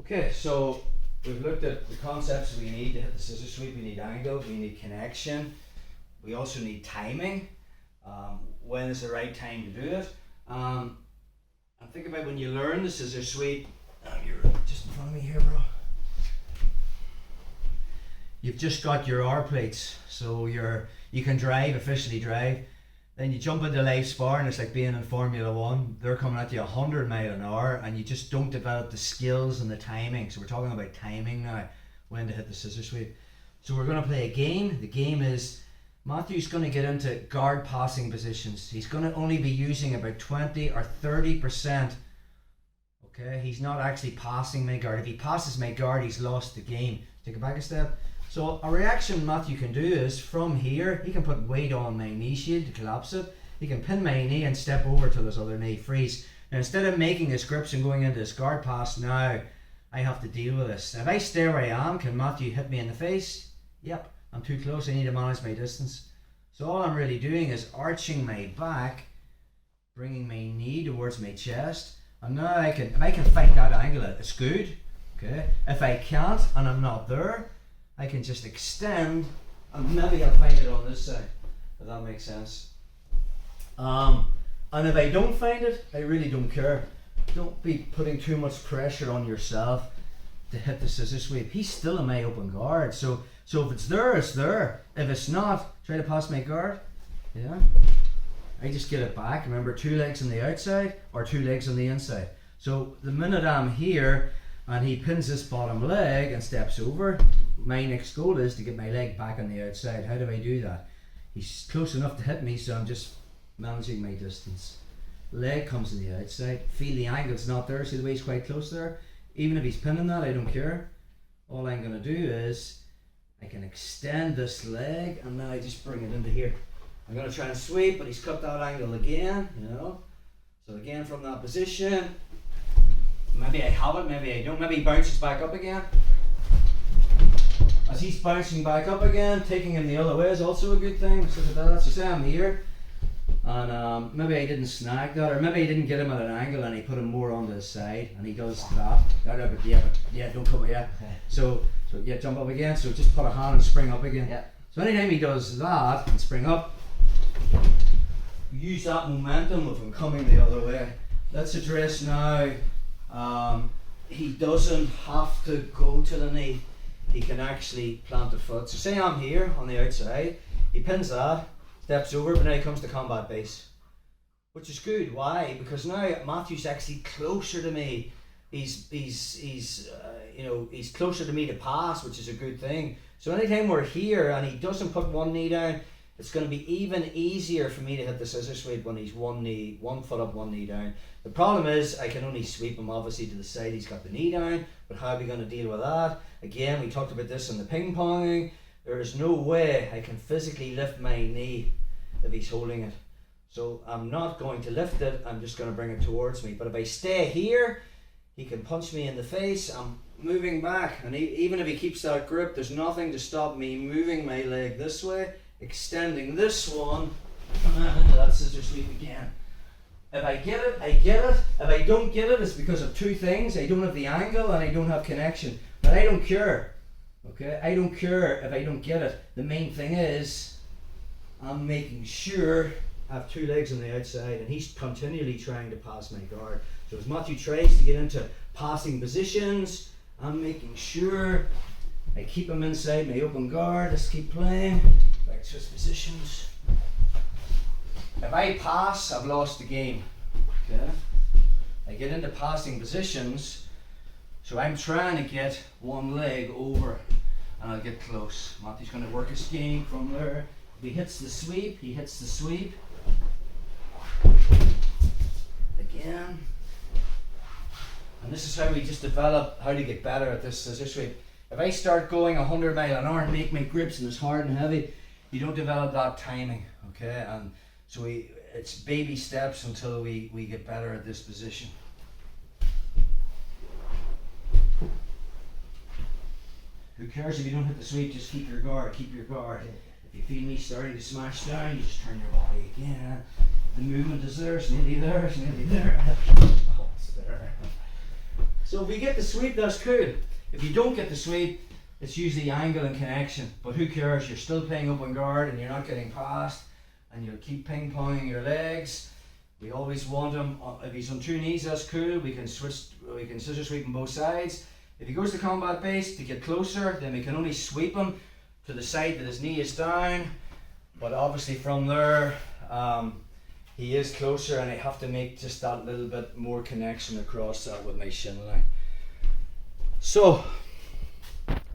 Okay, so we've looked at the concepts we need to hit the scissor sweep. We need angle, we need connection, we also need timing. When is the right time to do it? And think about when you learn the scissor sweep. You're just in front of me here, bro. You've just got your R plates, so you can drive, officially drive. Then you jump into life spar and it's like being in Formula 1. They're coming at you 100 mile an hour and you just don't develop the skills and the timing. So we're talking about timing now, when to hit the scissor sweep. So we're going to play a game. The game is Matthew's going to get into guard passing positions. He's going to only be using about 20 or 30%. Okay, he's not actually passing my guard. If he passes my guard, he's lost the game. Take it back a step. So a reaction Matthew can do is from here, he can put weight on my knee shield to collapse it. He can pin my knee and step over till his other knee frees. Now instead of making his grips and going into his guard pass, now I have to deal with this. If I stay where I am, can Matthew hit me in the face? Yep, I'm too close, I need to manage my distance. So all I'm really doing is arching my back, bringing my knee towards my chest, and now if I can fight that angle, it's good. Okay. If I can't and I'm not there, I can just extend and maybe I'll find it on this side, if that makes sense. And if I don't find it, I really don't care. Don't be putting too much pressure on yourself to hit the scissor sweep. He's still in my open guard, so if it's there, it's there. If it's not, try to pass my guard. Yeah, I just get it back. Remember, 2 legs on the outside or 2 legs on the inside. So the minute I'm here and he pins this bottom leg and steps over, my next goal is to get my leg back on the outside. How do I do that? He's close enough to hit me, so I'm just managing my distance. Leg comes on the outside, feel the angle's not there, see the way he's quite close there? Even if he's pinning that, I don't care. All I'm going to do is I can extend this leg and now I just bring it into here. I'm going to try and sweep, but he's cut that angle again, you know. So again from that position, maybe I have it, maybe I don't, maybe he bounces back up again. As he's bouncing back up again, taking him the other way is also a good thing. So say I'm here, and maybe I didn't snag that, or maybe I didn't get him at an angle and he put him more onto the side, and he does that. Yeah, don't come here. So yeah, jump up again. So just put a hand and spring up again. Yeah. So anytime he does that and spring up, use that momentum of him coming the other way. Let's address now. He doesn't have to go to the knee. He can actually plant a foot. So say I'm here on the outside, he pins that, steps over, but now he comes to combat base, which is good. Why? Because now Matthew's actually closer to me. He's closer to me to pass, which is a good thing. So anytime we're here and he doesn't put one knee down, it's going to be even easier for me to hit the scissor sweep when he's one foot up, one knee down. The problem is I can only sweep him obviously to the side. He's got the knee down, but how are we going to deal with that? Again, we talked about this in the ping ponging. There is no way I can physically lift my knee if he's holding it. So I'm not going to lift it, I'm just going to bring it towards me. But if I stay here, he can punch me in the face. I'm moving back, and even if he keeps that grip, there's nothing to stop me moving my leg this way, extending this one, and then into that scissor sweep again. If I get it, I get it. If I don't get it, it's because of 2 things. I don't have the angle and I don't have connection. But I don't care. Okay? I don't care if I don't get it. The main thing is I'm making sure I have 2 legs on the outside, and he's continually trying to pass my guard. So as Matthew tries to get into passing positions, I'm making sure I keep him inside my open guard. Let's keep playing. Back to his positions. If I pass, I've lost the game. Okay? I get into passing positions, so I'm trying to get one leg over, and I'll get close. Matthew's going to work his game from there. If he hits the sweep, he hits the sweep. Again. And this is how we just develop how to get better at this scissor sweep. If I start going 100 mile an hour and make my grips and it's hard and heavy, you don't develop that timing. Okay? And so it's baby steps until we get better at this position. Who cares if you don't hit the sweep? Just keep your guard, keep your guard. If you feel me starting to smash down, you just turn your body again. The movement is there, it's nearly there, it's nearly there. Oh, it's there. So if we get the sweep, that's cool. If you don't get the sweep, it's usually angle and connection. But who cares? You're still playing up on guard and you're not getting past, and you'll keep ping-ponging your legs. We always want him, if he's on two knees, that's cool. We can scissor sweep on both sides. If he goes to combat base to get closer, then we can only sweep him to the side that his knee is down. But obviously from there, he is closer, and I have to make just that little bit more connection across that with my shin line. So